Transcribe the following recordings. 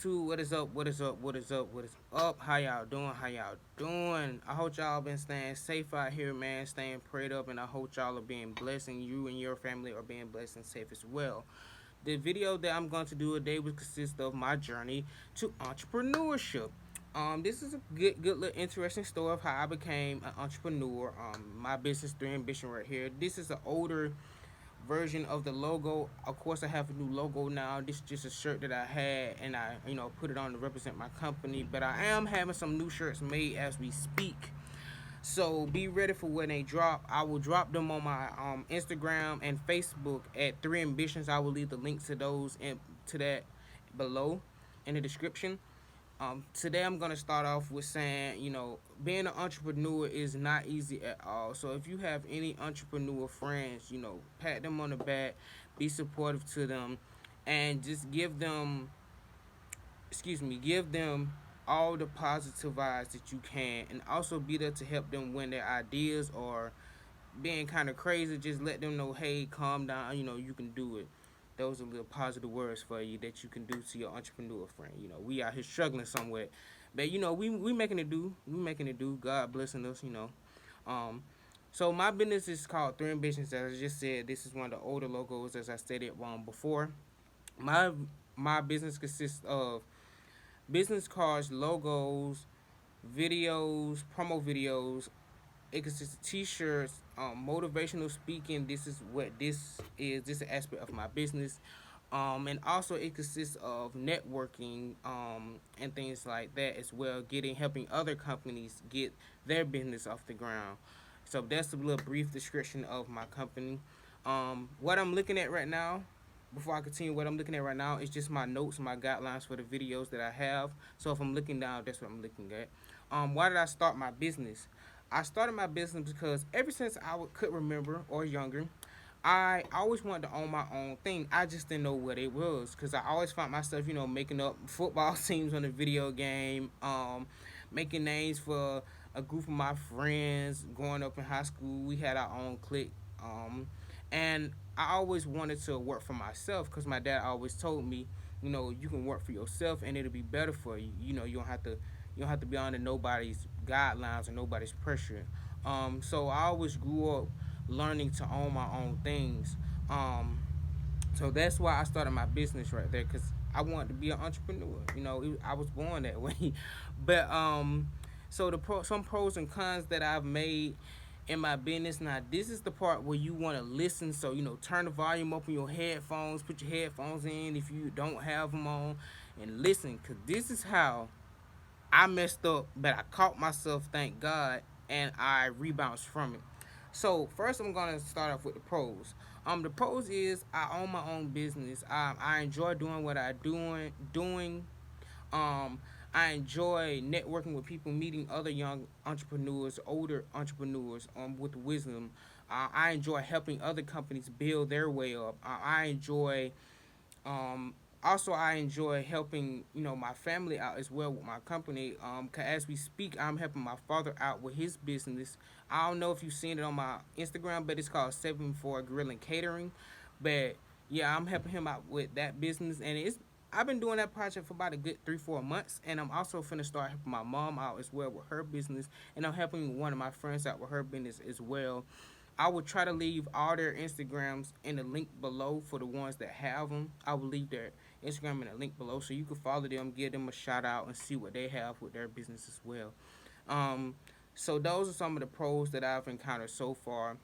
YouTube? What is up? What is up? What is up? What is up? How y'all doing? How y'all doing? I hope y'all been staying safe out here, man. Staying prayed up, and I hope y'all are being blessed, and you and your family are being blessed and safe as well. The video that I'm going to do today will consist of my journey to entrepreneurship. This is a good little interesting story of how I became an entrepreneur. My business Three Ambition right here. This is an older version of the logo. Of course, I have a new logo now. This is just a shirt that I had, and I, put it on to represent my company. But I am having some new shirts made as we speak. So be ready for when they drop. I will drop them on my Instagram and Facebook at Three Ambitions. I will leave the links to those and to that below in the description. Today I'm gonna start off with saying, being an entrepreneur is not easy at all. So if you have any entrepreneur friends, pat them on the back, be supportive to them, and just give them all the positive vibes that you can, and also be there to help them when their ideas are being kind of crazy. Just let them know, hey, calm down. You can do it. Those are little positive words for you that you can do to your entrepreneur friend. We out here struggling somewhat, but we making it do. We making it do. God blessing us. Um, so my business is called Three Ambitions. As I just said, this is one of the older logos, as I stated before. My my business consists of business cards, logos, videos, promo videos. It consists of t-shirts, motivational speaking. This is what this is. This is an aspect of my business. And also it consists of networking, and things like that as well, helping other companies get their business off the ground. So that's a little brief description of my company. What I'm looking at right now, before I continue, what I'm looking at right now is just my notes, my guidelines for the videos that I have. So if I'm looking down, that's what I'm looking at. Why did I start my business? I started my business because ever since could remember or younger, I always wanted to own my own thing. I just didn't know what it was, because I always found myself, making up football teams on the video game, making names for a group of my friends. Growing up in high school, we had our own clique, and I always wanted to work for myself, because my dad always told me, you can work for yourself and it'll be better for you. You don't have to be under nobody's guidelines or nobody's pressure. So I always grew up learning to own my own things. So that's why I started my business right there, because I wanted to be an entrepreneur. I was born that way. But so some pros and cons that I've made in my business. Now, this is the part where you want to listen. So turn the volume up on your headphones. Put your headphones in if you don't have them on, and listen, because this is how I messed up, but I caught myself, thank God, and I rebounded from it. So first, I'm gonna start off with the pros. The pros is I own my own business. I enjoy doing what I doing. Um, I enjoy networking with people, meeting other young entrepreneurs, older entrepreneurs, with wisdom. I enjoy helping other companies build their way up. I enjoy also, I enjoy helping my family out as well with my company. 'Cause as we speak, I'm helping my father out with his business. I don't know if you've seen it on my Instagram, but it's called 74 Grill and Catering. But yeah, I'm helping him out with that business, and it's I've been doing that project for about a good 3 4 months, and I'm also finna start helping my mom out as well with her business, and I'm helping one of my friends out with her business as well. I will try to leave all their Instagrams in the link below for the ones that have them. I will leave their Instagram in the link below so you can follow them, give them a shout out, and see what they have with their business as well. Um, so those are some of the pros that I've encountered so far.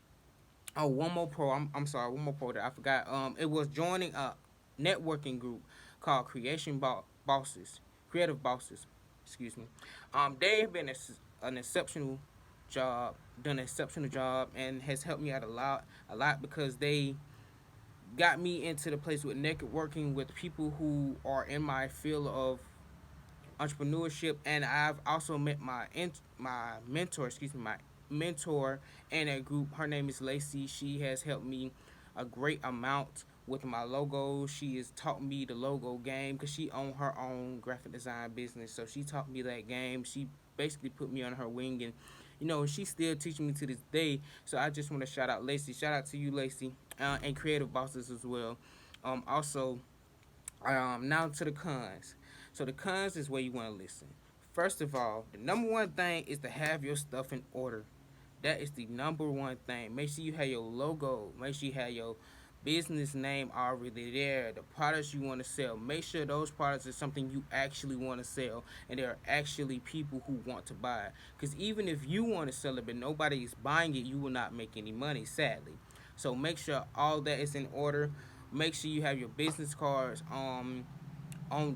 Oh, one more pro. I'm sorry, one more pro that I forgot. It was joining a networking group called Bosses, Creative Bosses. Excuse me. They have been an exceptional job, done an exceptional job, and has helped me out a lot because they got me into the place with networking with people who are in my field of entrepreneurship, and I've also met my mentor, my mentor in that group. Her name is Lacey. She has helped me a great amount with my logo. She has taught me the logo game because she owned her own graphic design business. So she taught me that game. She basically put me on her wing, and she's still teaching me to this day. So I just want to shout out Lacey. Shout out to you, Lacey, and Creative Bosses as well. Also, now to the cons. So the cons is where you want to listen. First of all, the number one thing is to have your stuff in order. That is the number one thing. Make sure you have your logo. Make sure you have your business name already there. The products you want to sell. Make sure those products are something you actually want to sell, and there are actually people who want to buy it. Because even if you want to sell it, but nobody is buying it, you will not make any money. Sadly. So make sure all that is in order. Make sure you have your business cards on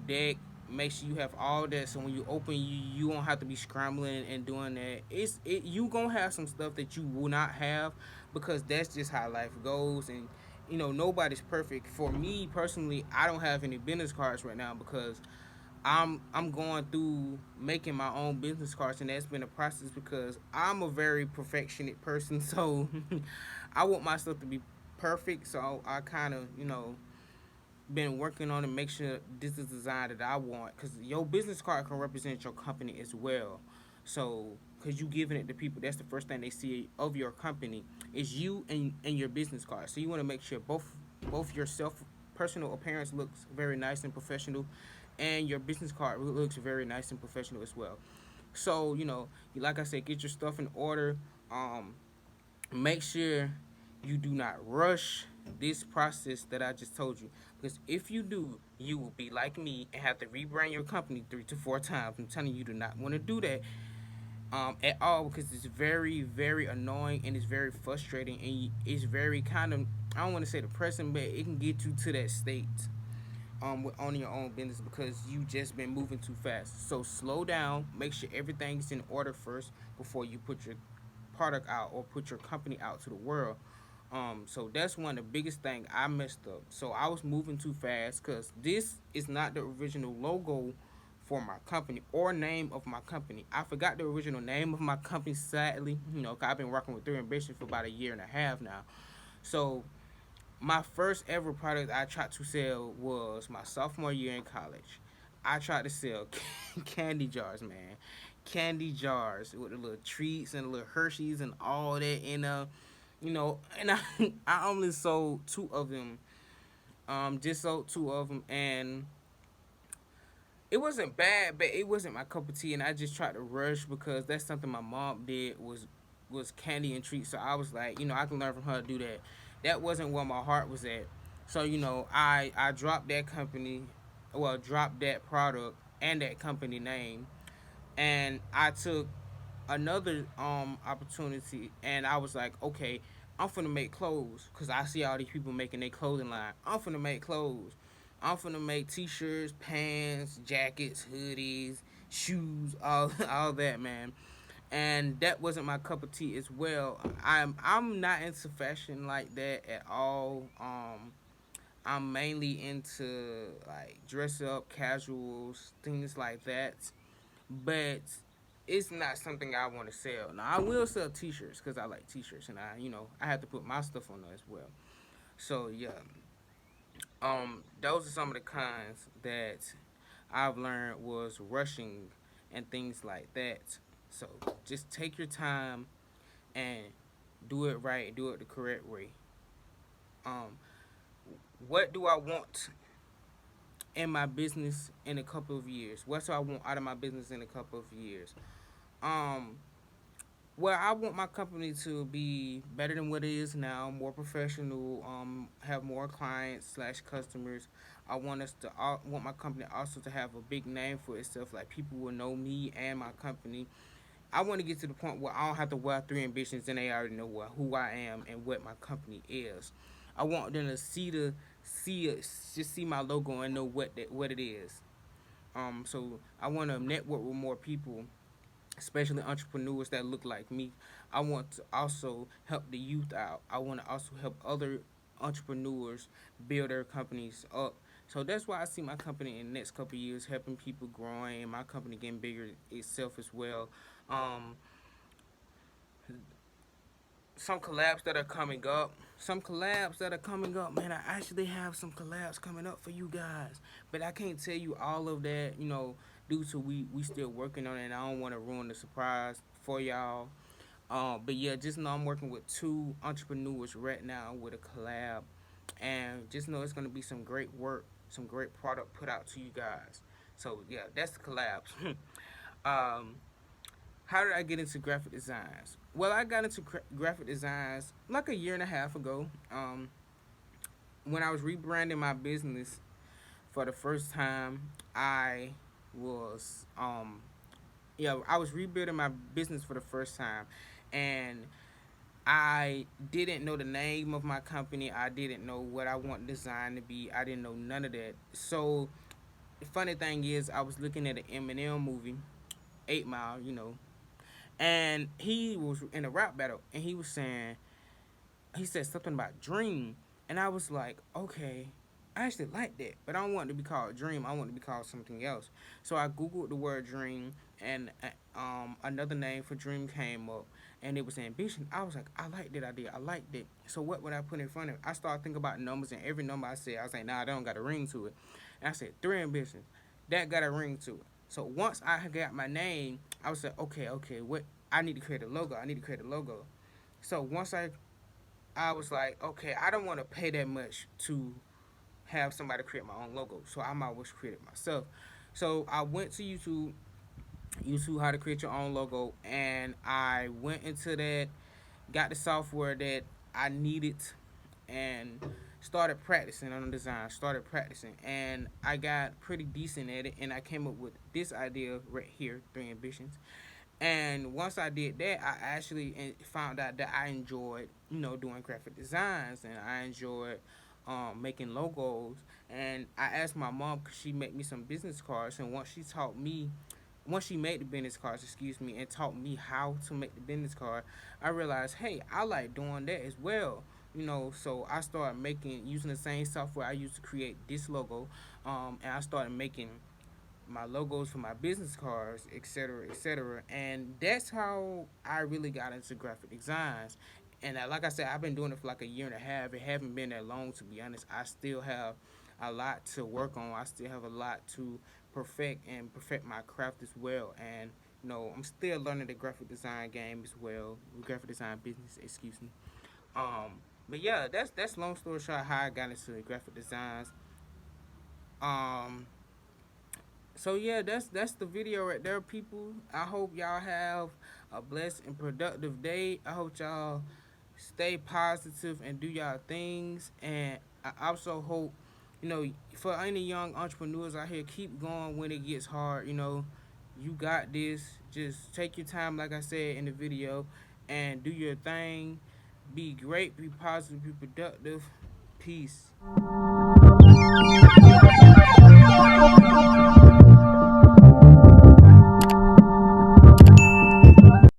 deck. Make sure you have all that, so when you open, you won't have to be scrambling and doing that. You gonna have some stuff that you will not have, because that's just how life goes. And nobody's perfect. For me personally, I don't have any business cards right now because I'm going through making my own business cards, and that's been a process because I'm a very perfectionist person. So I want my stuff to be perfect. So I kind of been working on it, make sure this is the design that I want, because your business card can represent your company as well. So because you giving it to people, that's the first thing they see of your company is you and your business card. So you want to make sure both yourself personal appearance looks very nice and professional, and your business card looks very nice and professional as well. So like I said, get your stuff in order. Make sure you do not rush this process that I just told you. Because if you do, you will be like me and have to rebrand your company 3 to 4 times. I'm telling you, you do not want to do that at all, because it's very, very annoying and it's very frustrating, and it's very kind of, I don't want to say depressing, but it can get you to that state with owning your own business because you just been moving too fast. So slow down, make sure everything's in order first before you put your product out or put your company out to the world. So that's one of the biggest thing I messed up. So I was moving too fast because this is not the original logo for my company or name of my company. I forgot the original name of my company, sadly. 'Cause I've been working with Three Ambition for about a year and a half now. So my first ever product I tried to sell was my sophomore year in college. I tried to sell candy jars, man. Candy jars with the little treats and the little Hershey's and all that. And I only sold two of them. Just sold two of them, and it wasn't bad, but it wasn't my cup of tea. And I just tried to rush because that's something my mom did was candy and treats. So I was like, I can learn from her to do that. That wasn't where my heart was at. So I dropped that company, well, dropped that product and that company name, and I took another opportunity, and I was like, okay, I'm finna make clothes because I see all these people making their clothing line. I'm finna make clothes. I'm finna make t-shirts, pants, jackets, hoodies, shoes, all all that, man. And that wasn't my cup of tea as well. I'm not into fashion like that at all. I'm mainly into like dress up, casuals, things like that, but it's not something I want to sell. Now I will sell T-shirts because I like T-shirts, and I have to put my stuff on there as well. So yeah, those are some of the cons that I've learned was rushing and things like that. So just take your time and do it right, do it the correct way. Um, what do I want in my business in a couple of years? What do I want out of my business in a couple of years? Um, Well, I want my company to be better than what it is now, more professional, have more clients slash customers. I want us to want my company also to have a big name for itself, like people will know me and my company. I want to get to the point where I don't have to wear three ambitions and they already know who I am and what my company is. I want them to just see my logo and know what it is. So I want to network with more people, especially entrepreneurs that look like me. I want to also help the youth out. I want to also help other entrepreneurs build their companies up. So that's why I see my company in the next couple of years helping people growing and my company getting bigger itself as well. Um, some collabs that are coming up. Some collabs that are coming up, man. I actually have some collabs coming up for you guys, but I can't tell you all of that, due to we still working on it. And I don't want to ruin the surprise for y'all. But yeah, just know I'm working with two entrepreneurs right now with a collab, and just know it's gonna be some great work, some great product put out to you guys. So yeah, that's the collabs. um, how did I get into graphic designs? Well, I got into graphic designs like a year and a half ago. When I was rebranding my business for the first time, I was yeah, I was rebuilding my business for the first time, and I didn't know the name of my company. I didn't know what I want design to be. I didn't know none of that. So the funny thing is, I was looking at an Eminem movie, 8 Mile, and he was in a rap battle, and he was saying, he said something about dream, and I was like, okay, I actually like that, but I don't want it to be called dream. I want it to be called something else. So I googled the word dream, and another name for dream came up, and it was ambition. I was like, I like that idea. I like that. So what would I put in front of it? I started thinking about numbers, and every number I said, I was like, nah, that don't got a ring to it. And I said three ambitions. That got a ring to it. So once I got my name, I was like, okay, what? I need to create a logo. I need to create a logo. So once I was like, okay, I don't want to pay that much to have somebody create my own logo, so I might as well create it myself. So I went to YouTube how to create your own logo, and I went into that, got the software that I needed, and started practicing on the design. Started practicing, and I got pretty decent at it, and I came up with this idea right here, three ambitions. And once I did that, I actually found out that I enjoyed, doing graphic designs, and I enjoyed making logos. And I asked my mom, could she make me some business cards? And once she made the business cards, excuse me, and taught me how to make the business card, I realized, hey, I like doing that as well. So I started using the same software I used to create this logo, and I started making my logos for my business cards, etc., etc. And that's how I really got into graphic designs. And like I said, I've been doing it for like a year and a half. It haven't been that long, to be honest. I still have a lot to work on. I still have a lot to perfect my craft as well. And I'm still learning the graphic design game as well, graphic design business. Excuse me. But yeah, that's long story short how I got into graphic designs. Um, so yeah, that's the video right there, people. I hope y'all have a blessed and productive day. I hope y'all stay positive and do y'all things. And I also hope, for any young entrepreneurs out here, keep going when it gets hard. You got this. Just take your time, like I said in the video, and do your thing. Be great, be positive, be productive. Peace.